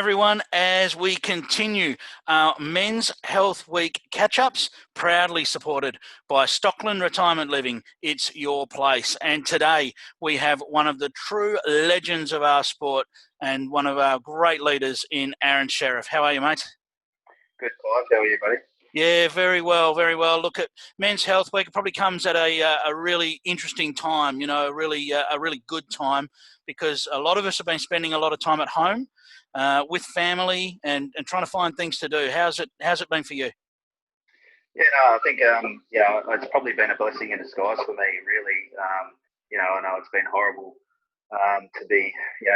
everyone, as we continue our Men's Health Week catch-ups, proudly supported by Stockland Retirement Living. It's your place. And today we have one of the true legends of our sport and one of our great leaders in Aron Sherriff. How are you, mate? Good, Clive. How are you, buddy? Yeah, very well, very well. Look, at Men's Health Week, it probably comes at a really interesting time, a really good time, because a lot of us have been spending a lot of time at home with family and trying to find things to do. How's it been for you? Yeah, no, I think it's probably been a blessing in disguise for me, really. I know it's been horrible to be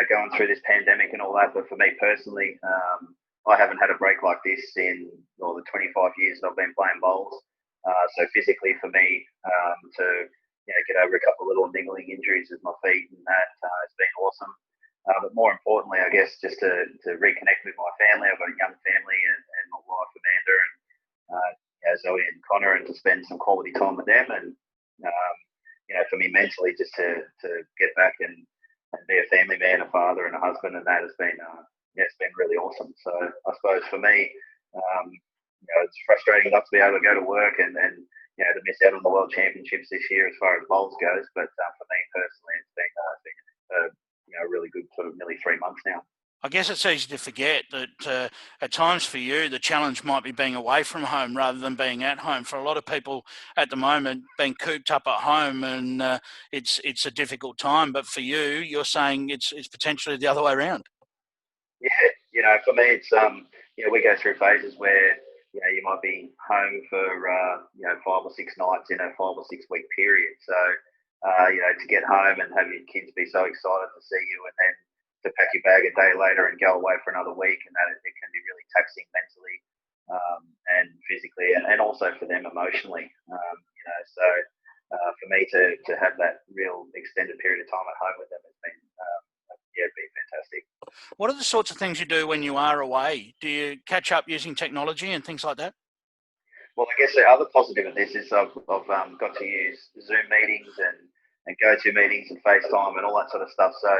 going through this pandemic and all that, but for me personally, I haven't had a break like this in the 25 years that I've been playing bowls. So physically for me, to get over a couple of little niggling injuries with my feet and that has been awesome. But more importantly, I guess, just to reconnect with my family. I've got a young family and my wife Amanda and Zoe and Connor, and to spend some quality time with them. And for me mentally, just to get back and be a family man, a father, and a husband, and that has been it's been really awesome. So I suppose for me, it's frustrating not to be able to go to work and to miss out on the World Championships this year as far as bowls goes. But for me personally, it's been a really good sort of nearly 3 months now. I guess it's easy to forget that at times for you, the challenge might be being away from home rather than being at home. For a lot of people at the moment, being cooped up at home, and it's a difficult time. But for you, you're saying it's potentially the other way around. Yeah, for me, it's we go through phases where you might be home for 5 or 6 nights in a 5 or 6 week period. So to get home and have your kids be so excited to see you, and then to pack your bag a day later and go away for another week, and that it can be really taxing mentally and physically, and also for them emotionally. So for me to have that real extended period of time at home with them has been been fantastic. What are the sorts of things you do when you are away? Do you catch up using technology and things like that? Well, I guess the other positive of this is I've got to use Zoom meetings and go-to meetings and FaceTime and all that sort of stuff. So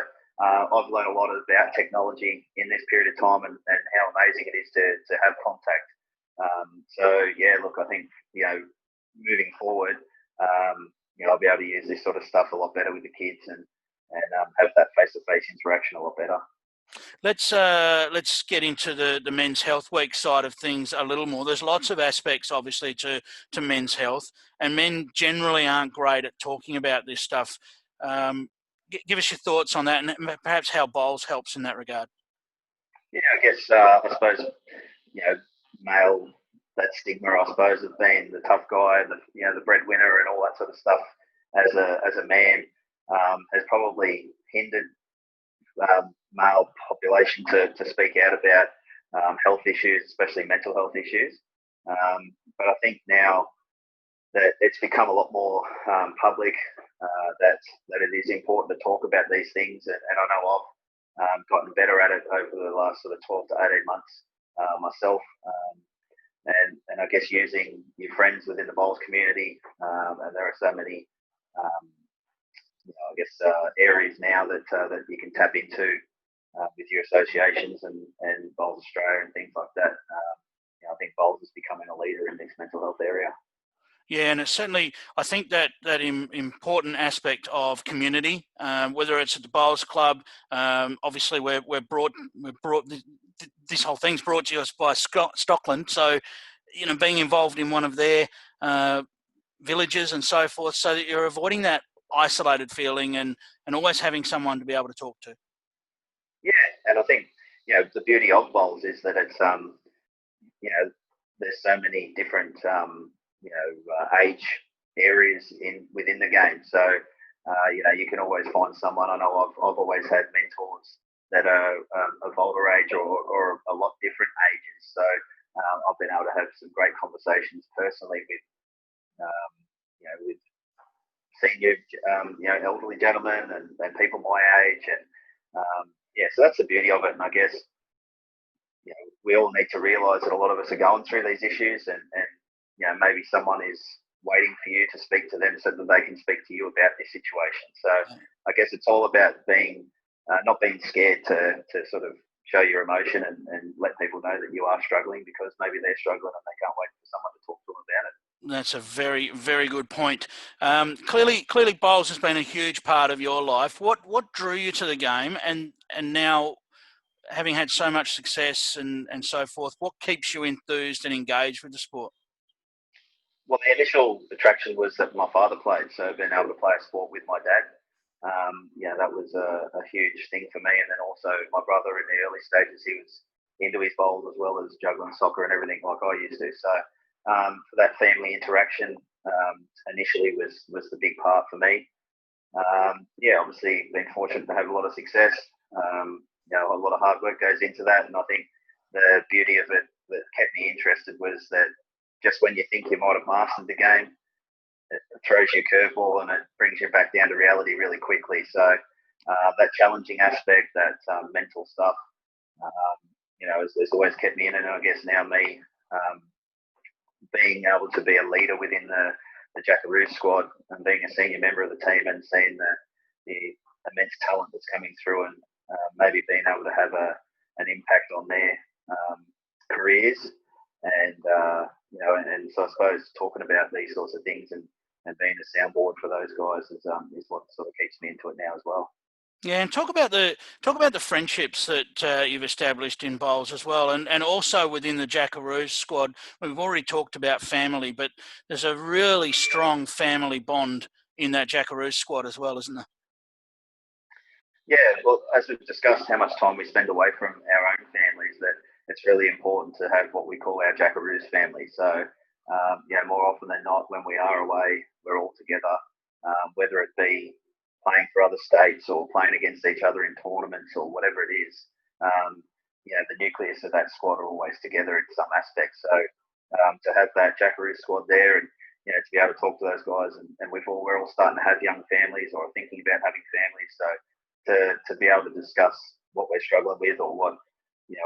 I've learned a lot about technology in this period of time and how amazing it is to have contact. I think moving forward, I'll be able to use this sort of stuff a lot better with the kids and have that face-to-face interaction a lot better. Let's get into the Men's Health Week side of things a little more. There's lots of aspects, obviously, to men's health, and men generally aren't great at talking about this stuff. Give us your thoughts on that, and perhaps how bowls helps in that regard. Yeah, I guess I suppose male, that stigma, I suppose, of being the tough guy, the breadwinner, and all that sort of stuff as a man has probably hindered male population to speak out about health issues, especially mental health issues. But I think now that it's become a lot more public, that it is important to talk about these things, and I know I've gotten better at it over the last sort of 12 to 18 months myself, and I guess using your friends within the bowls community, and there are so many areas now that you can tap into with your associations and Bowls Australia and things like that. I think bowls is becoming a leader in this mental health area. Yeah, and it's certainly, I think that important aspect of community, whether it's at the Bowls Club, obviously we're brought this whole thing's brought to us by Stockland, so being involved in one of their villages and so forth, so that you're avoiding that isolated feeling and always having someone to be able to talk to. Yeah, and I think the beauty of bowls is that it's there's so many different age areas within the game. So you can always find someone. I know I've always had mentors that are of older age or a lot different ages. So I've been able to have some great conversations personally with senior elderly gentlemen and people my age, and so that's the beauty of it. And I guess we all need to realise that a lot of us are going through these issues, and maybe someone is waiting for you to speak to them so that they can speak to you about this situation. So I guess it's all about being not being scared to sort of show your emotion and let people know that you are struggling, because maybe they're struggling and they can't wait for someone to talk to them about it. That's a very, very good point. Clearly, bowls has been a huge part of your life. What drew you to the game, and now having had so much success and so forth, what keeps you enthused and engaged with the sport? Well, the initial attraction was that my father played, so being able to play a sport with my dad, that was a huge thing for me. And then also my brother in the early stages, he was into his bowls as well as juggling soccer and everything like I used to. So for that family interaction, initially was the big part for me. Obviously been fortunate to have a lot of success. A lot of hard work goes into that, and I think the beauty of it that kept me interested was that just when you think you might have mastered the game, it throws you a curveball and it brings you back down to reality really quickly. So that challenging aspect, that mental stuff, has always kept me in it. And I guess now me being able to be a leader within the 𝘗𝘗𝘰𝘶𝘥 squad and being a senior member of the team and seeing the immense talent that's coming through, and maybe being able to have an impact on their careers, and so I suppose talking about these sorts of things and being a soundboard for those guys is what sort of keeps me into it now as well. Yeah, and talk about the friendships that you've established in bowls as well, and also within the 𝘗𝘗𝘰𝘶𝘥 squad. We've already talked about family, but there's a really strong family bond in that 𝘗𝘗𝘰𝘶𝘥 squad as well, isn't there? Yeah, well, as we've discussed how much time we spend away from our own families, that it's really important to have what we call our 𝘗𝘗𝘰𝘶𝑥 family. So, more often than not, when we are away, we're all together, whether it be playing for other states or playing against each other in tournaments or whatever it is. The nucleus of that squad are always together in some aspects. So, to have that 𝘗𝘗𝘰𝑥 squad there, and to be able to talk to those guys, and we're all starting to have young families or thinking about having families. So, to be able to discuss what we're struggling with or what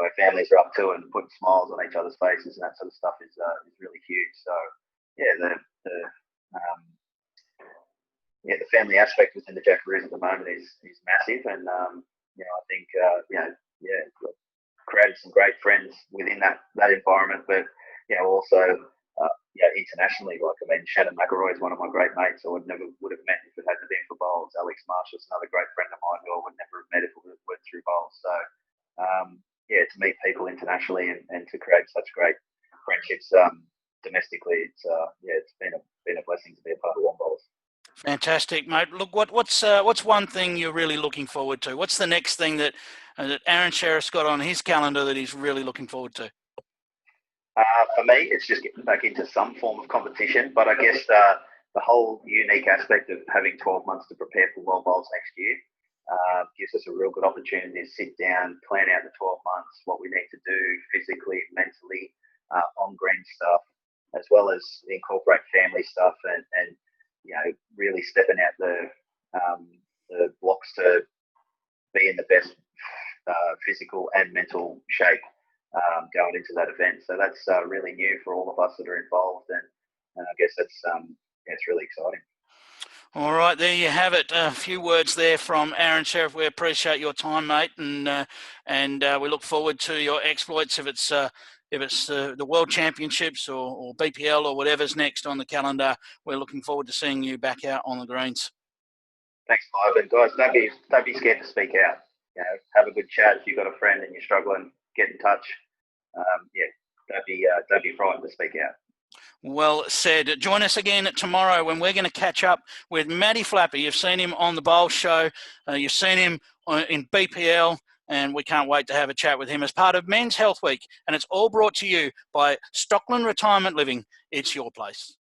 our families are up to, and putting smiles on each other's faces and that sort of stuff is really huge. So the family aspect within the 𝘗𝘗𝘰𝑥 at the moment is massive, and I think created some great friends within that environment, but also internationally. Like, I mean, 𝘱𝘳𝘦𝘴𝘦𝘯𝘵 is one of my great mates. I would never would have met if it hadn't been for bowls. Alex Marshall's another great friend of mine who I would never have met if it went through bowls. So to meet people internationally and to create such great friendships domestically, it's been a blessing to be a part of One Bowls. Fantastic, mate. Look, what's one thing you're really looking forward to? What's the next thing that Aron Sherriff's got on his calendar that he's really looking forward to? For me, it's just getting back into some form of competition, but I guess the whole unique aspect of having 12 months to prepare for World Bowls next year gives us a real good opportunity to sit down, plan out the 12 months, what we need to do physically, mentally, on-green stuff, as well as incorporate family stuff, and really stepping out the blocks to be in the best physical and mental shape going into that event. So that's really new for all of us that are involved, and I guess it's really exciting. All right, there you have it. A few words there from Aron Sherriff. We appreciate your time, mate, and we look forward to your exploits if it's the World Championships or BPL or whatever's next on the calendar. We're looking forward to seeing you back out on the greens. Thanks, Clive. And guys, don't be scared to speak out. Have a good chat. If you've got a friend and you're struggling, get in touch. Don't be frightened to speak out. Well said. Join us again tomorrow when we're going to catch up with Matty Flapper. You've seen him on the Bowl Show. You've seen him in BPL, and we can't wait to have a chat with him as part of Men's Health Week. And it's all brought to you by Stockland Retirement Living. It's your place.